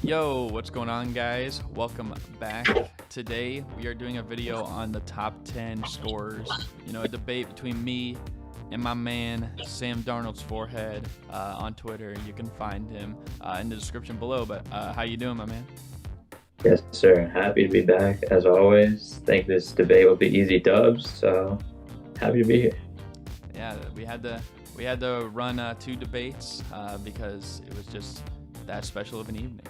Yo, what's going on, guys? Welcome back. Today we are doing a video on the top 10 scorers. A debate between me and my man Sam Darnold's forehead on Twitter. You can find him in the description below. But how you doing, my man? Yes, sir. Happy to be back as always. Think this debate will be easy dubs, so happy to be here. Yeah, we had to run two debates because it was just that special of an evening.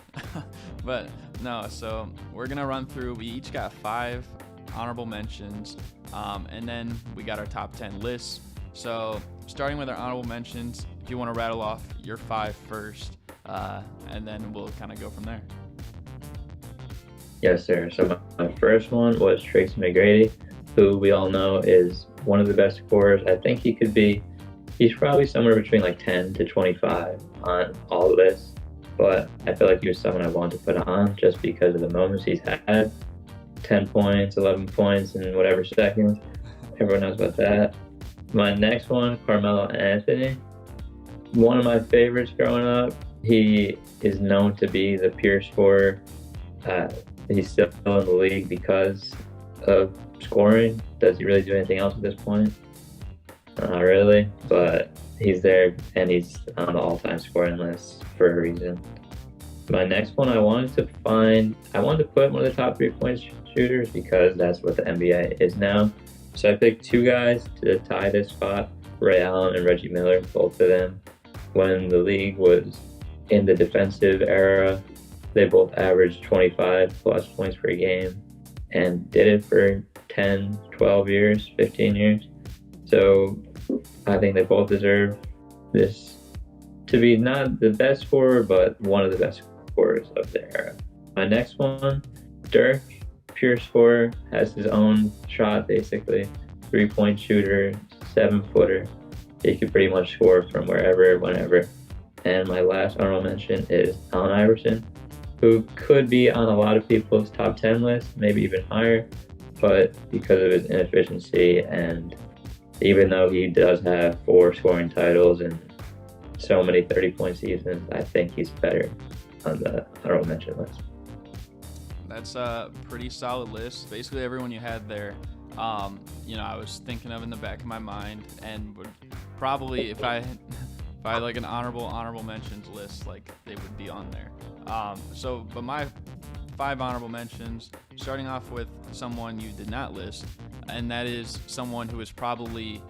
But no, so we're gonna run through. We each got 5 honorable mentions, and then we got our top 10 lists. So starting with our honorable mentions, if you want to rattle off your 5 first, and then we'll kind of go from there. Yes, sir. So my first one was Tracy McGrady, who we all know is one of the best scorers. I think he's probably somewhere between like 10 to 25 on all lists. But I feel like he was someone I wanted to put on just because of the moments he's had. 10 points, 11 points in whatever seconds. Everyone knows about that. My next one, Carmelo Anthony. One of my favorites growing up. He is known to be the pure scorer. He's still in the league because of scoring. Does he really do anything else at this point? Not really, but he's there and he's on the all-time scoring list for a reason. My next one, I wanted to put one of the top 3-point shooters because that's what the NBA is now. So I picked 2 guys to tie this spot, Ray Allen and Reggie Miller, both of them. When the league was in the defensive era, they both averaged 25 plus points per game and did it for 10, 12 years, 15 years. So I think they both deserve this to be not the best scorer, but one of the best scorers of the era. My next one, Dirk, pure scorer, has his own shot basically, 3-point shooter, 7-footer. He could pretty much score from wherever, whenever. And my last honorable mention is Allen Iverson, who could be on a lot of people's top 10 lists, maybe even higher, but because of his inefficiency and even though he does have 4 scoring titles and so many 30-point seasons, I think he's better on the honorable mention list. That's a pretty solid list. Basically, everyone you had there, I was thinking of in the back of my mind, and would probably, if I had like an honorable mentions list, like they would be on there. But my 5 honorable mentions, starting off with someone you did not list, and that is someone who is probably,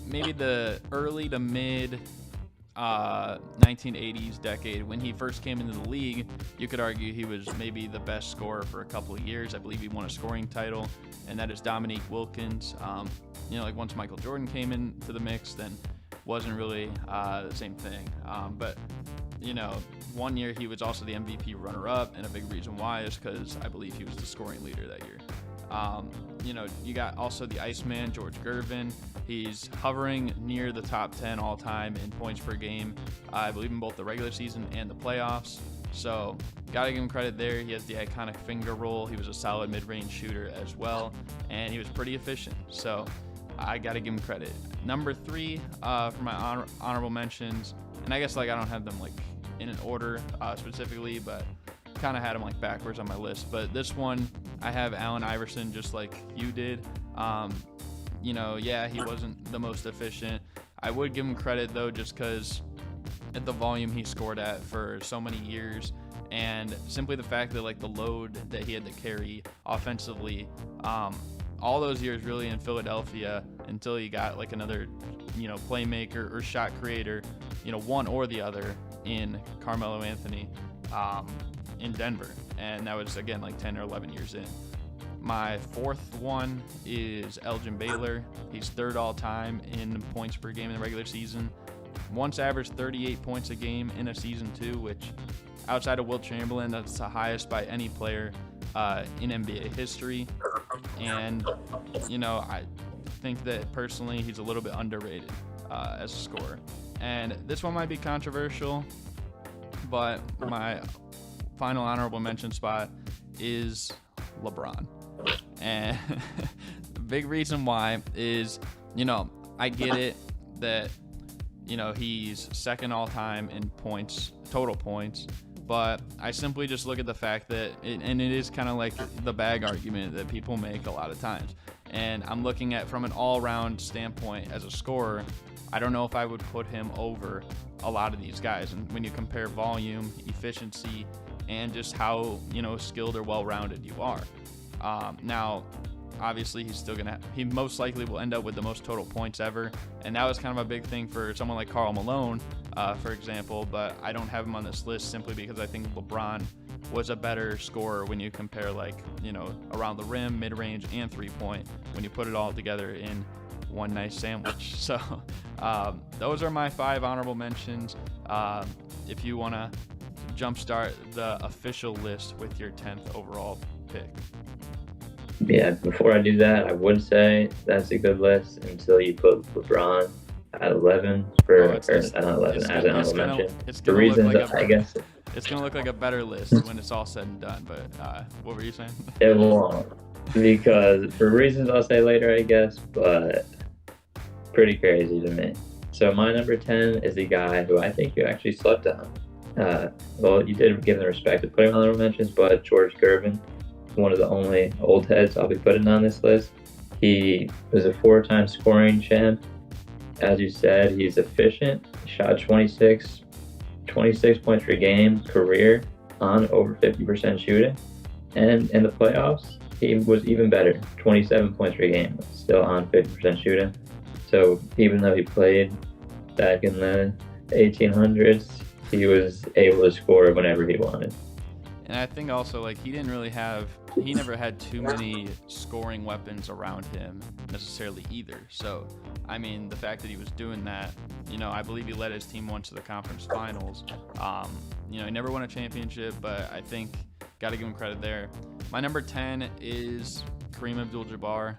maybe the early to mid 1980s decade. When he first came into the league, you could argue he was maybe the best scorer for a couple of years. I believe he won a scoring title, and that is Dominique Wilkins. Like once Michael Jordan came into the mix, then wasn't really the same thing. But one year he was also the MVP runner-up, and a big reason why is because I believe he was the scoring leader that year. You got also the Iceman, George Gervin. He's hovering near the top 10 all-time in points per game, I believe in both the regular season and the playoffs. So gotta give him credit there. He has the iconic finger roll. He was a solid mid-range shooter as well, and he was pretty efficient. So I gotta give him credit. Number 3 for my honorable mentions, and I guess I don't have them in an order specifically, but kind of had him backwards on my list. But this one, I have Allen Iverson just like you did. He wasn't the most efficient. I would give him credit though, just because at the volume he scored at for so many years, and simply the fact that the load that he had to carry offensively, all those years really in Philadelphia until he got another, playmaker or shot creator, one or the other in Carmelo Anthony, in Denver. And that was again 10 or 11 years in. My 4th one is Elgin Baylor. He's 3rd all time in points per game in the regular season. Once averaged 38 points a game in a season too, which outside of Wilt Chamberlain, that's the highest by any player in NBA history. And I think that personally he's a little bit underrated as a scorer. And this one might be controversial, but my final honorable mention spot is LeBron. And the big reason why is, I get it that, he's 2nd all time in points, total points, But I simply just look at the fact that, and it is kind of like the bag argument that people make a lot of times. And I'm looking at from an all-around standpoint as a scorer, I don't know if I would put him over a lot of these guys. And when you compare volume, efficiency, and just how, skilled or well-rounded you are. Now, obviously, he most likely will end up with the most total points ever. And that was kind of a big thing for someone like Karl Malone, for example. But I don't have him on this list simply because I think LeBron was a better scorer when you compare, around the rim, mid-range, and three-point, when you put it all together in one nice sandwich. So those are my 5 honorable mentions. If you want to jumpstart the official list with your 10th overall pick. Yeah, before I do that, I would say that's a good list until you put LeBron at 11 not 11 as an honorable mention. For reasons, I guess. It's going to look like a better list when it's all said and done, but what were you saying? It won't, because for reasons I'll say later, I guess, but pretty crazy to me. So my number 10 is a guy who I think you actually slept on. Well, you did give him the respect to put him on honorable mentions, but George Gervin, one of the only old heads I'll be putting on this list. He was a 4-time scoring champ. As you said, he's efficient. He shot 26 points per game career on over 50% shooting. And in the playoffs, he was even better, 27 points per game, still on 50% shooting. So even though he played back in the 1800s, he was able to score whenever he wanted. And I think also, he never had too many scoring weapons around him necessarily either. So, I mean, the fact that he was doing that, I believe he led his team once to the conference finals. He never won a championship, but I think got to give him credit there. My number 10 is Kareem Abdul-Jabbar.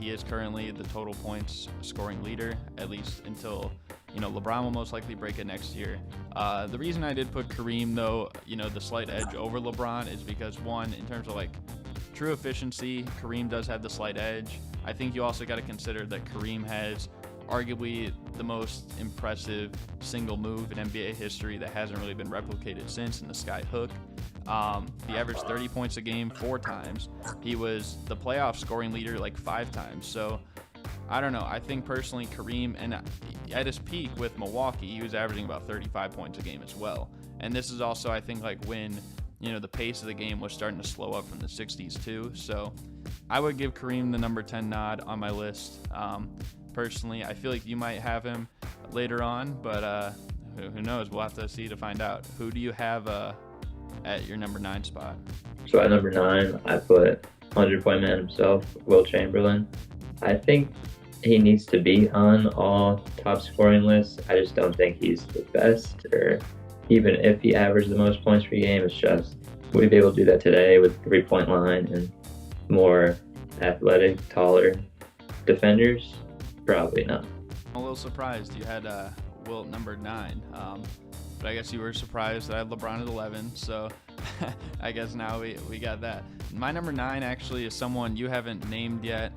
He is currently the total points scoring leader, at least until LeBron will most likely break it next year. The reason I did put Kareem, though, the slight edge over LeBron is because, one, in terms of true efficiency, Kareem does have the slight edge. I think you also got to consider that Kareem has arguably the most impressive single move in NBA history that hasn't really been replicated since, in the sky hook. He averaged 30 points a game 4 times. He was the playoff scoring leader 5 times. So I don't know. I think personally Kareem, and at his peak with Milwaukee, he was averaging about 35 points a game as well. And this is also, I think, when the pace of the game was starting to slow up from the 60s too. So I would give Kareem the number 10 nod on my list. Personally, I feel like you might have him later on, but who knows? We'll have to see to find out. Who do you have at your number 9 spot? So at number 9, I put 100-point man himself, Wilt Chamberlain. I think he needs to be on all top scoring lists. I just don't think he's the best, or even if he averaged the most points per game, it's just, would he be able to do that today with 3-point line and more athletic, taller defenders? Probably not. I'm a little surprised you had Wilt number 9, but I guess you were surprised that I had LeBron at 11, so I guess now we got that. My number 9 actually is someone you haven't named yet.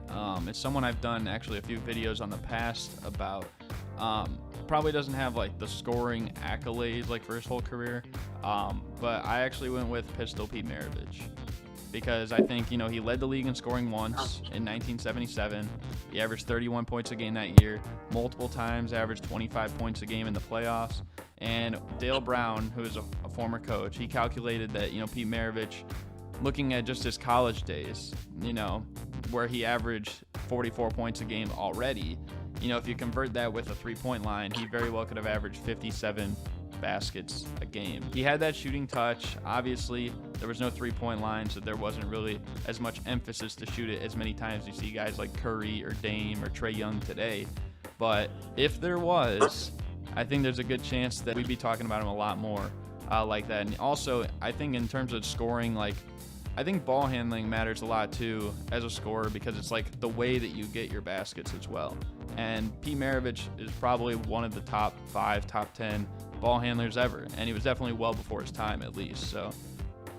It's someone I've done actually a few videos on the past about. Probably doesn't have the scoring accolades for his whole career, but I actually went with Pistol Pete Maravich, because I think he led the league in scoring once in 1977. He averaged 31 points a game that year, multiple times averaged 25 points a game in the playoffs. And Dale Brown, who is a former coach, he calculated that Pete Maravich, looking at just his college days, where he averaged 44 points a game already, if you convert that with a 3-point line, he very well could have averaged 57 baskets a game. He had that shooting touch. Obviously, there was no 3-point line, so there wasn't really as much emphasis to shoot it as many times you see guys like Curry or Dame or Trae Young today. But if there was, I think there's a good chance that we'd be talking about him a lot more like that. And also, I think in terms of scoring, I think ball handling matters a lot too as a scorer, because it's the way that you get your baskets as well. And Pete Maravich is probably one of the top 5, top 10 ball handlers ever, and he was definitely well before his time at least. So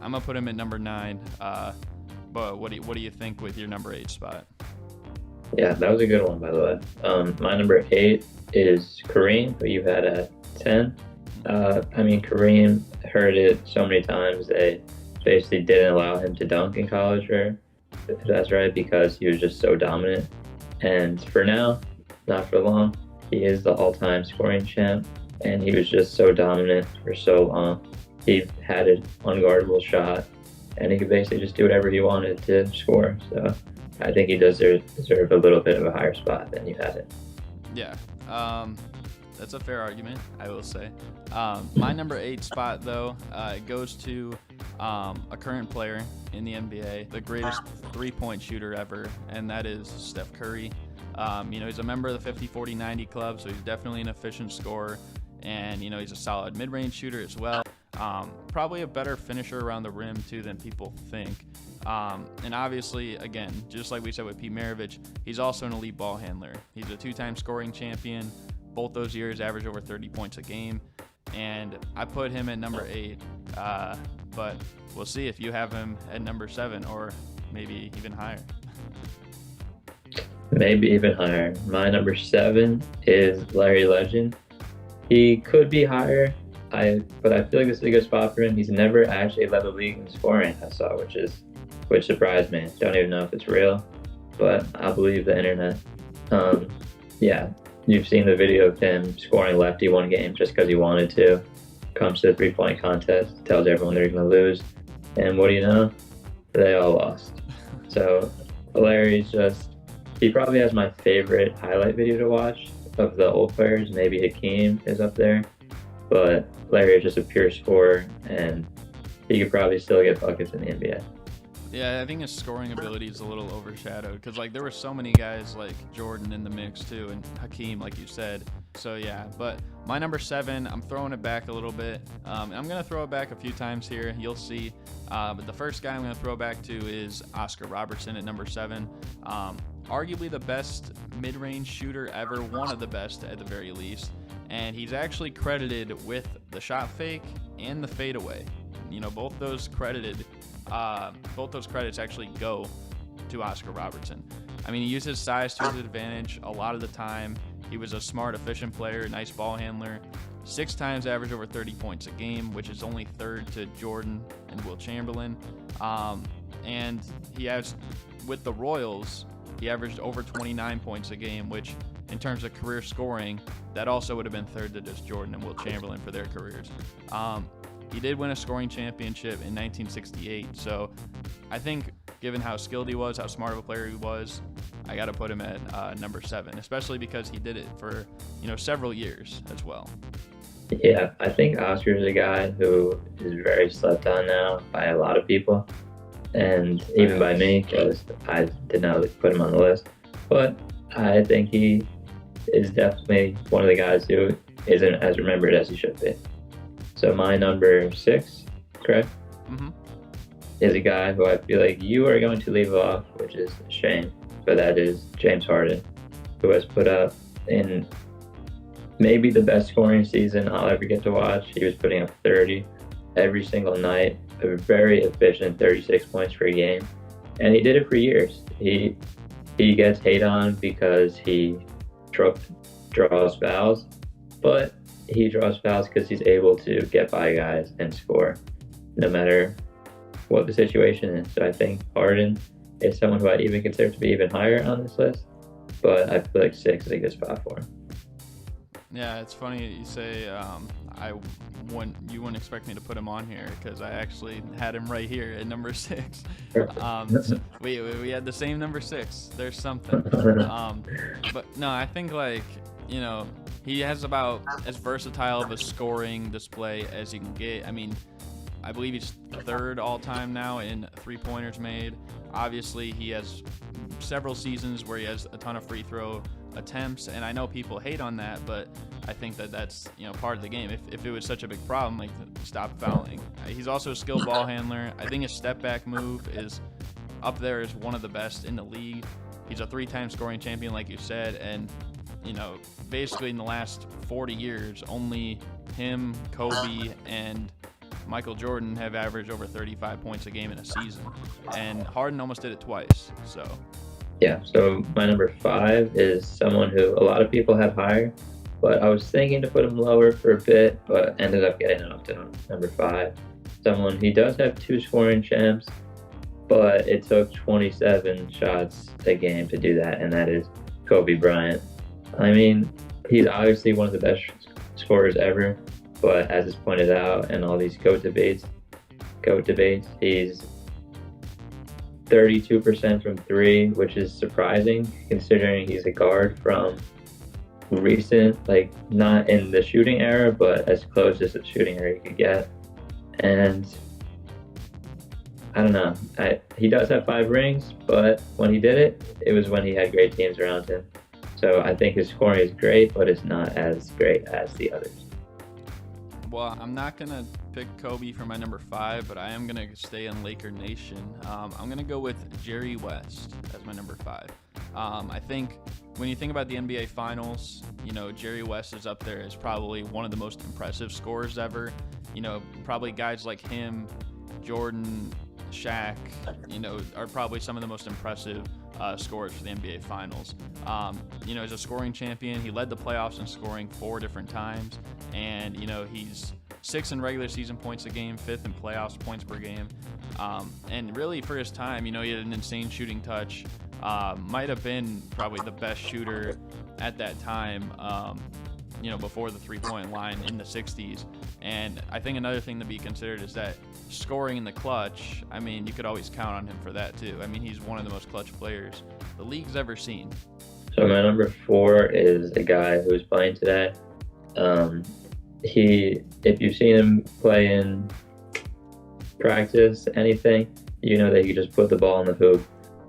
I'm gonna put him at number 9. But what do you think with your number 8 spot? Yeah, that was a good one, by the way. My number 8 is Kareem, who you had at 10. I mean, Kareem heard it so many times. They basically didn't allow him to dunk in college, or if that's right, because he was just so dominant. And for now, not for long, he is the all-time scoring champ, and he was just so dominant for so long. He had an unguardable shot, and he could basically just do whatever he wanted to score. So I think he does deserve a little bit of a higher spot than you had it. Yeah, that's a fair argument, I will say. My number 8 spot, though, it goes to a current player in the NBA, the greatest three-point shooter ever, and that is Steph Curry. He's a member of the 50-40-90 club, so he's definitely an efficient scorer, and he's a solid mid-range shooter as well. Probably a better finisher around the rim too than people think. And obviously, again, just like we said with Pete Maravich, he's also an elite ball handler. He's a 2-time scoring champion. Both those years averaged over 30 points a game, and I put him at number 8. But we'll see if you have him at number 7 or maybe even higher. Maybe even higher. My number 7 is Larry Legend. He could be higher, but I feel like this is a good spot for him. He's never actually led the league in scoring, I saw, which surprised me. Don't even know if it's real, but I believe the internet. Yeah, you've seen the video of him scoring lefty one game just because he wanted to. Comes to the three-point contest, tells everyone they're going to lose, and what do you know? They all lost. So Larry's he probably has my favorite highlight video to watch of the old players. Maybe Hakeem is up there, but Larry is just a pure scorer, and he could probably still get buckets in the NBA. Yeah, I think his scoring ability is a little overshadowed because there were so many guys like Jordan in the mix too, and Hakeem, like you said. So yeah, but my number 7, I'm throwing it back a little bit. I'm gonna throw it back a few times here. You'll see. But the first guy I'm gonna throw back to is Oscar Robertson at number 7. Arguably the best mid-range shooter ever, one of the best at the very least. And he's actually credited with the shot fake and the fadeaway. Both those credits actually go to Oscar Robertson. I mean, he used his size to his advantage a lot of the time. He was a smart, efficient player, nice ball handler. 6 times averaged over 30 points a game, which is only third to Jordan and Will Chamberlain. And he has, with the Royals, he averaged over 29 points a game, which in terms of career scoring, that also would have been third to just Jordan and Will Chamberlain for their careers. He did win a scoring championship in 1968, so I think given how skilled he was, how smart of a player he was, I got to put him at number 7, especially because he did it for several years as well. Yeah, I think Oscar's a guy who is very slept on now by a lot of people, and even by me, because I did not put him on the list. But I think he is definitely one of the guys who isn't as remembered as he should be. So my number 6, correct? Mm-hmm. Is a guy who I feel like you are going to leave off, which is a shame, but that is James Harden, who has put up in maybe the best scoring season I'll ever get to watch. He was putting up 30 every single night, a very efficient 36 points per game, and he did it for years. He gets hate on because he draws fouls, but he draws fouls because he's able to get by guys and score no matter what the situation is. So I think Harden is someone who I even consider to be even higher on this list, but I feel like 6 is a good spot for him. Yeah, it's funny you say you wouldn't expect me to put him on here because I actually had him right here at number 6. So we had the same number 6. There's something. But no, I think he has about as versatile of a scoring display as you can get. I mean, I believe he's 3rd all-time now in three-pointers made. Obviously, he has several seasons where he has a ton of free throw attempts, and I know people hate on that, but I think that's part of the game. If it was such a big problem, stop fouling. He's also a skilled ball handler. I think his step-back move is up there as one of the best in the league. He's a 3-time scoring champion, like you said, and basically in the last 40 years, only him, Kobe, and Michael Jordan have averaged over 35 points a game in a season, and Harden almost did it twice. So yeah, so my number 5 is someone who a lot of people have higher, but I was thinking to put him lower for a bit, but ended up getting him up to number 5. Someone he does have 2 scoring champs, but it took 27 shots a game to do that, and that is Kobe Bryant. I mean, he's obviously one of the best scorers ever, but as is pointed out in all these GOAT debates, he's 32% from 3, which is surprising considering he's a guard from recent, like not in the shooting era, but as close as the shooting era you could get. And I don't know. He does have 5 rings, but when he did it, it was when he had great teams around him. So I think his scoring is great, but it's not as great as the others. Well, I'm not going to pick Kobe for my number 5, but I am going to stay in Laker Nation. I'm going to go with Jerry West as my number 5. I think when you think about the NBA Finals, Jerry West is up there as probably one of the most impressive scorers ever. Probably guys like him, Jordan, Shaq, are probably some of the most impressive scorers for the NBA Finals. As a scoring champion, he led the playoffs in scoring 4 different times, and he's 6th in regular season points a game, 5th in playoffs points per game, and really for his time, he had an insane shooting touch. Might have been probably the best shooter at that time. Before the 3-point line in the 60s. And I think another thing to be considered is that scoring in the clutch, you could always count on him for that too. He's one of the most clutch players the league's ever seen. So my number 4 is a guy who was playing today. If you've seen him play in practice, anything, that he can just put the ball in the hoop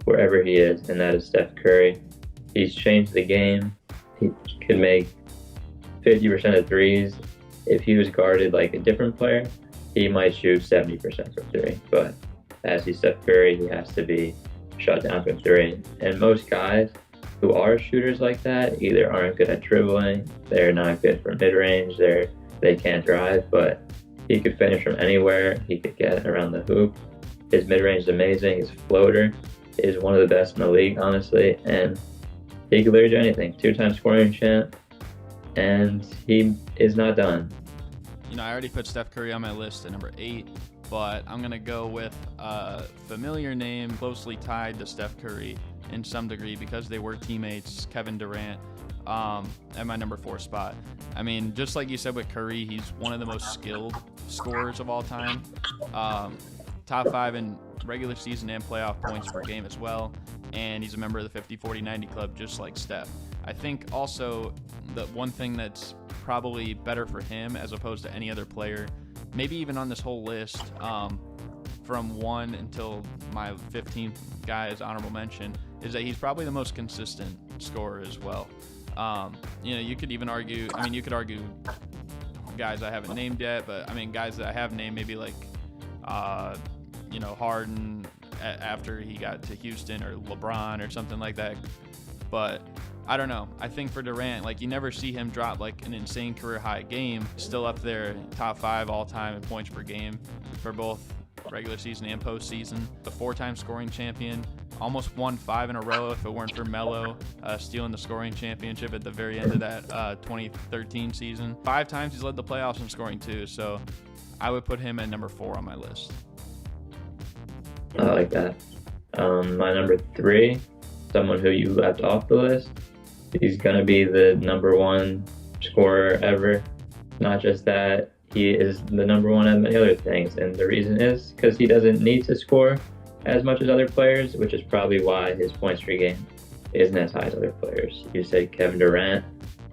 wherever he is, and that is Steph Curry. He's changed the game. He could make 50% of threes. If he was guarded like a different player, he might shoot 70% from 3. But as he's Steph Curry, he has to be shut down from 3. And most guys who are shooters like that either aren't good at dribbling, they're not good for mid-range, they can't drive, but he could finish from anywhere. He could get around the hoop. His mid-range is amazing. His floater is one of the best in the league, honestly, and he could literally do anything. 2-time scoring champ, and he is not done. I already put Steph Curry on my list at number 8, but I'm going to go with a familiar name closely tied to Steph Curry in some degree because they were teammates, Kevin Durant, at my number 4 spot. Just like you said with Curry, he's one of the most skilled scorers of all time. Top 5 in regular season and playoff points per game as well, and he's a member of the 50-40-90 club just like Steph. I think also the one thing that's probably better for him as opposed to any other player, maybe even on this whole list, from 1 until my 15th guy as honorable mention, is that he's probably the most consistent scorer as well. You could even argue, you could argue guys I haven't named yet, but guys that I have named, maybe like Harden after he got to Houston, or LeBron or something like that. But I don't know. I think for Durant, you never see him drop an insane career high game. Still up there, top 5 all time in points per game for both regular season and postseason. The 4-time scoring champion, almost won 5 in a row if it weren't for Melo stealing the scoring championship at the very end of that 2013 season. 5 times he's led the playoffs in scoring too. So I would put him at number 4 on my list. I like that. My number 3, someone who you left off the list. He's going to be the number 1 scorer ever. Not just that, he is the number 1 at many other things. And the reason is because he doesn't need to score as much as other players, which is probably why his points per game isn't as high as other players. You said Kevin Durant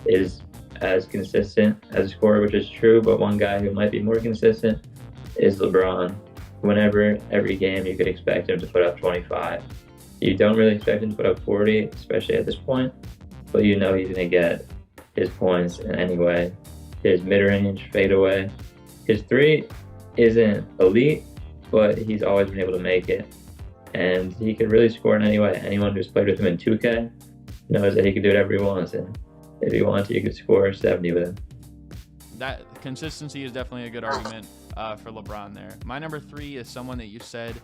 is as consistent as a scorer, which is true, but one guy who might be more consistent is LeBron. Every game, you could expect him to put up 25. You don't really expect him to put up 40, especially at this point, but he's going to get his points in any way. His mid-range, fadeaway. His 3 isn't elite, but he's always been able to make it. And he could really score in any way. Anyone who's played with him in 2K knows that he can do whatever he wants. And if he wants to, you could score 70 with him. That consistency is definitely a good argument for LeBron there. My number 3 is someone that you said,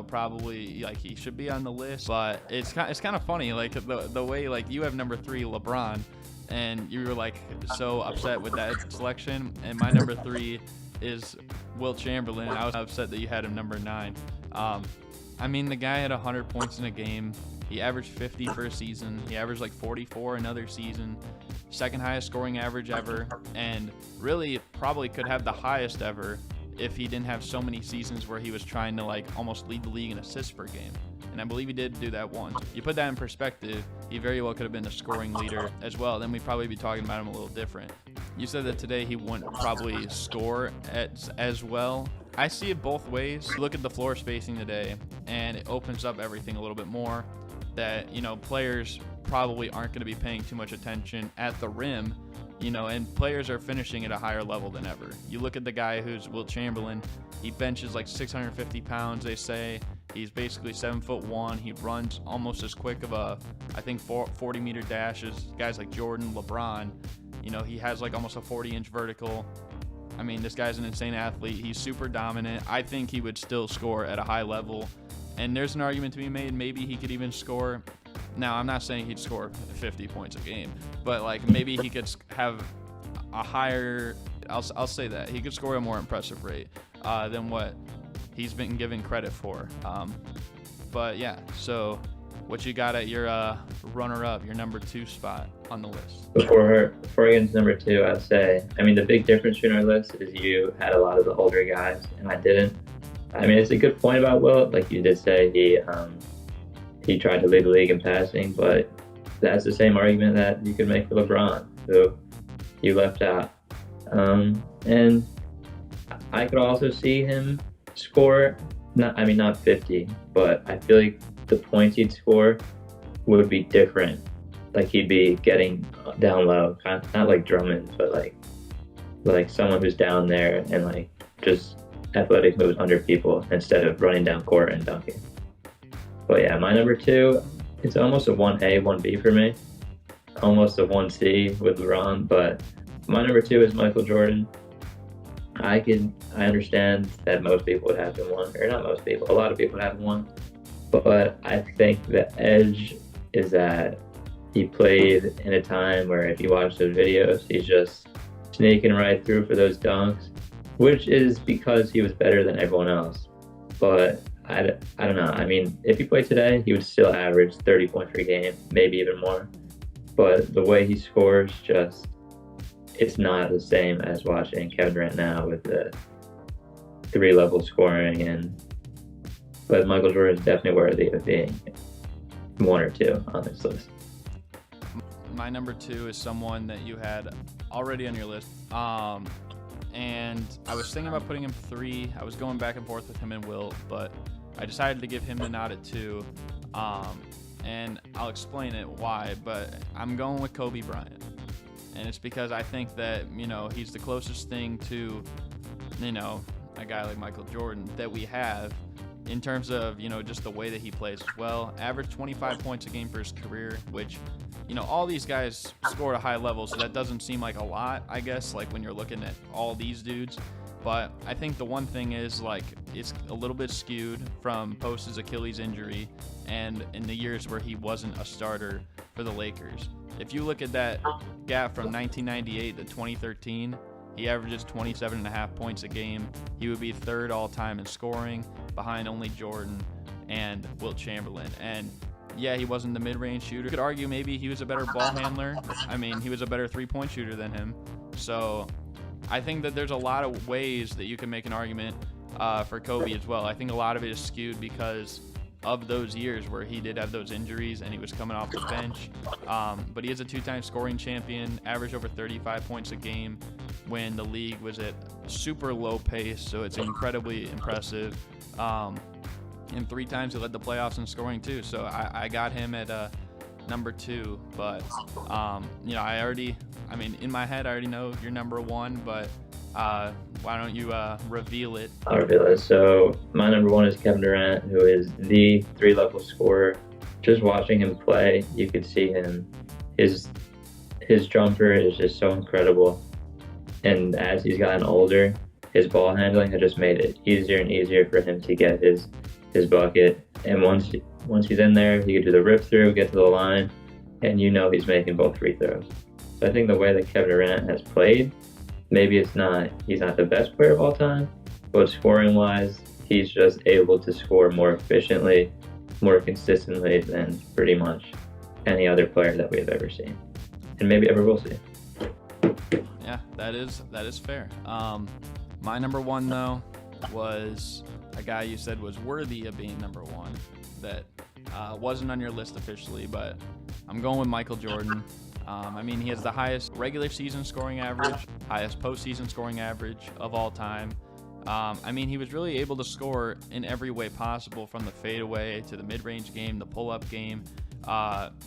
probably he should be on the list, but it's kind of funny, the way you have number 3 LeBron, and you were like so upset with that selection. And my number 3 is Wilt Chamberlain. I was upset that you had him number 9. I mean, the guy had 100 points in a game. He averaged 50 for a season. He averaged like 44 another season. Second highest scoring average ever, and really probably could have the highest ever if he didn't have so many seasons where he was trying to like almost lead the league in assists per game. And I believe he did do that once. You put that in perspective, he very well could have been a scoring leader as well. Then we'd probably be talking about him a little different. You said that today he wouldn't probably score as well. I see it both ways. Look at the floor spacing today, and it opens up everything a little bit more. That, you know, players probably aren't going to be paying too much attention at the rim, you know, and players are finishing at a higher level than ever. You look at the guy who's Wilt Chamberlain, he benches like 650 pounds, they say. He's basically 7'1". He runs almost as quick of a, I think, 40-meter dash as guys like Jordan, LeBron. You know, he has like almost a 40-inch vertical. I mean, this guy's an insane athlete. He's super dominant. I think he would still score at a high level. And there's an argument to be made. Maybe he could even score. Now, I'm not saying he'd score 50 points a game, but like maybe he could have a higher. I'll say that he could score a more impressive rate than what he's been given credit for. But yeah, so what you got at your runner-up, your number 2 spot on the list? Before I get into number 2, I'd say, I mean, the big difference between our list is you had a lot of the older guys, and I didn't. I mean, it's a good point about Wilt. Like you did say, he tried to lead the league in passing, but that's the same argument that you could make for LeBron, who you left out. And I could also see him score, not 50, but I feel like the points he'd score would be different. Like he'd be getting down low, not like Drummond, but like someone who's down there and like just athletic moves under people instead of running down court and dunking. But yeah, my number 2, it's almost a 1A, 1B for me. Almost a 1C with LeBron, but my number 2 is Michael Jordan. I understand that most people would have him 1, or not most people, a lot of people would have him 1. But I think the edge is that he played in a time where if you watch those videos, he's just sneaking right through for those dunks, which is because he was better than everyone else. But I don't know. I mean, if he played today, he would still average 30 points per game, maybe even more. But the way he scores, it's not the same as watching Kevin Durant now with the 3-level scoring. But Michael Jordan is definitely worthy of being 1 or 2 on this list. My number 2 is someone that you had already on your list. And I was thinking about putting him 3. I was going back and forth with him and Wilt, but I decided to give him the nod at 2. And I'll explain it why, but I'm going with Kobe Bryant. And it's because I think that, you know, he's the closest thing to, you know, a guy like Michael Jordan that we have in terms of, you know, just the way that he plays as well. Averaged 25 points a game for his career, which, you know, all these guys scored a high level, so that doesn't seem like a lot, I guess, like when you're looking at all these dudes. But I think the one thing is, like, it's a little bit skewed from post his Achilles injury and in the years where he wasn't a starter for the Lakers. If you look at that gap from 1998 to 2013, he averages 27.5 points a game. He would be 3rd all-time in scoring, behind only Jordan and Wilt Chamberlain. And yeah, he wasn't the mid-range shooter. You could argue maybe he was a better ball handler. I mean, he was a better 3-point shooter than him. So I think that there's a lot of ways that you can make an argument for Kobe as well. I think a lot of it is skewed because of those years where he did have those injuries and he was coming off the bench. But he is a 2-time scoring champion, averaged over 35 points a game when the league was at super low pace, so it's incredibly impressive. And 3 times he led the playoffs in scoring too, so I got him at number 2. But you know, in my head I already know you're number 1, but why don't you reveal it? I'll reveal it. So my number 1 is Kevin Durant, who is the 3-level scorer. Just watching him play, you could see him. His jumper is just so incredible. And as he's gotten older, his ball handling has just made it easier and easier for him to get his bucket. And once he's in there, he can do the rip through, get to the line, and you know he's making both free throws. So I think the way that Kevin Durant has played, maybe he's not the best player of all time, but scoring wise, he's just able to score more efficiently, more consistently than pretty much any other player that we have ever seen, and maybe ever will see. Yeah, that is fair. My number one though was a guy you said was worthy of being number one that wasn't on your list officially, but I'm going with Michael Jordan. I mean, he has the highest regular season scoring average, highest postseason scoring average of all time. I mean, he was really able to score in every way possible, from the fadeaway to the mid-range game, the pull-up game.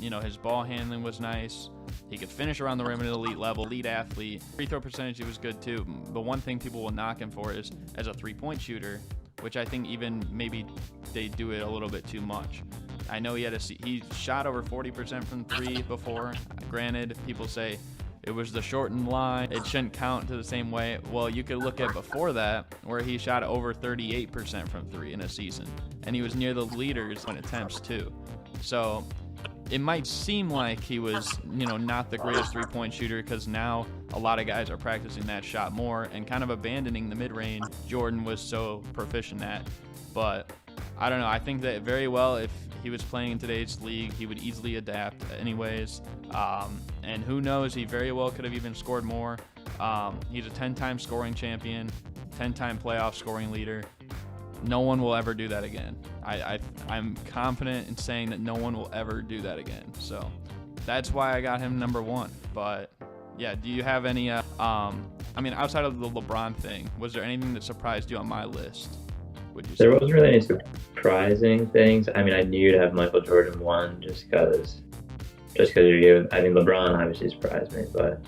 His ball handling was nice. He could finish around the rim at an elite level, elite athlete. Free throw percentage, he was good too. But one thing people will knock him for is as a three-point shooter, which I think even maybe they do it a little bit too much. I know he shot over 40% from three before. Granted, people say it was the shortened line, it shouldn't count to the same way. Well, you could look at before that, where he shot over 38% from three in a season, and he was near the leaders in attempts too. So it might seem like he was, not the greatest three-point shooter, because now a lot of guys are practicing that shot more and kind of abandoning the mid-range Jordan was so proficient at. But I don't know. I think that very well, if he was playing in today's league, he would easily adapt anyways. And who knows, he very well could have even scored more. He's a 10-time scoring champion, 10-time playoff scoring leader. No one will ever do that again. I'm confident in saying that no one will ever do that again. So that's why I got him number one. But yeah, do you have any, outside of the LeBron thing, was there anything that surprised you on my list? Would you say? There wasn't really any surprising things. I mean, I knew you'd have Michael Jordan one just because of you. I mean, LeBron obviously surprised me, but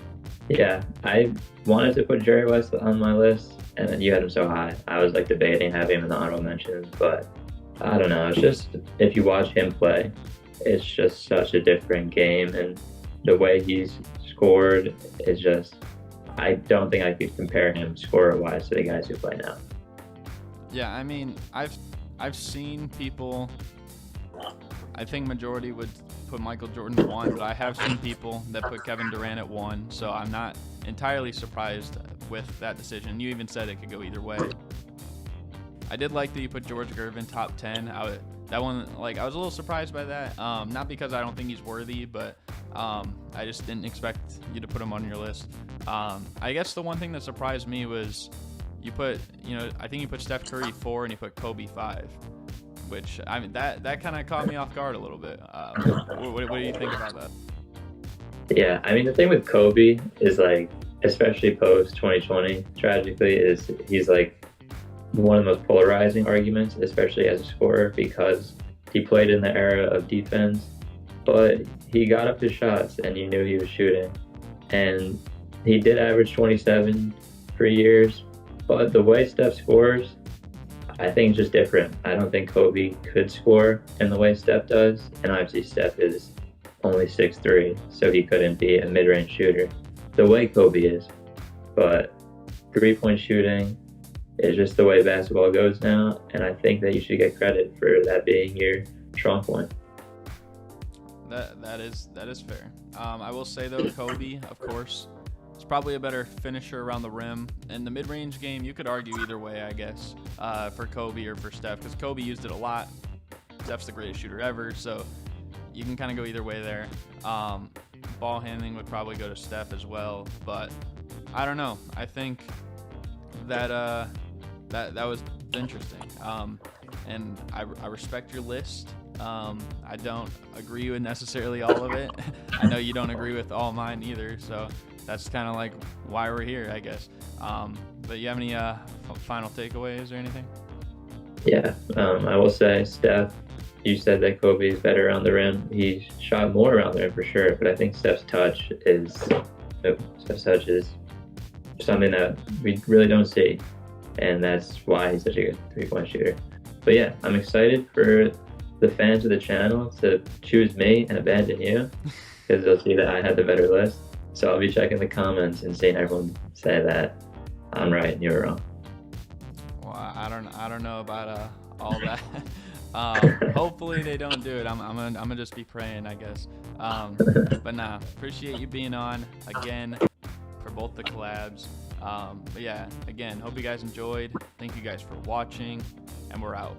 yeah, I wanted to put Jerry West on my list, and then you had him so high. I was like debating having him in the honorable mentions, but I don't know. It's just, if you watch him play, it's just such a different game, and the way he's scored is just, I don't think I could compare him scorer-wise to the guys who play now. Yeah, I mean, I've seen people, I think majority would put Michael Jordan one, but I have seen people that put Kevin Durant at one, so I'm not entirely surprised with that decision. You even said it could go either way. I did like that you put George Gervin top 10. I was a little surprised by that. Not because I don't think he's worthy, but I just didn't expect you to put him on your list. I guess the one thing that surprised me was I think you put Steph Curry 4 and you put Kobe 5, which, I mean, that kind of caught me off guard a little bit. What do you think about that? Yeah, I mean, the thing with Kobe is, like, especially post 2020, tragically, is he's like one of the most polarizing arguments, especially as a scorer, because he played in the era of defense, but he got up his shots and you knew he was shooting. And he did average 27 for years, but the way Steph scores, I think it's just different. I don't think Kobe could score in the way Steph does, and obviously Steph is only 6'3", so he couldn't be a mid-range shooter the way Kobe is. But three-point shooting is just the way basketball goes now, and I think that you should get credit for that being your strong point. That is fair. I will say though, Kobe, of course, is probably a better finisher around the rim. In the mid-range game, you could argue either way, I guess, for Kobe or for Steph, because Kobe used it a lot. Steph's the greatest shooter ever, so you can kind of go either way there. Ball handling would probably go to Steph as well, but I don't know. I think that that was interesting, and I respect your list. I don't agree with necessarily all of it. I know you don't agree with all mine either, so that's kind of like why we're here, I guess. But you have any final takeaways or anything? Yeah, I will say, Steph, you said that Kobe is better around the rim. He shot more around the rim for sure, but I think Steph's touch is something that we really don't see, and that's why he's such a good three-point shooter. But yeah, I'm excited for the fans of the channel to choose me and abandon you, because they'll see that I had the better list. So I'll be checking the comments and seeing everyone say that I'm right and you're wrong. Well, I don't know about all that. Hopefully they don't do it. I'm gonna just be praying, I guess. But nah, appreciate you being on again for both the collabs. But yeah, again, hope you guys enjoyed. Thank you guys for watching, and we're out.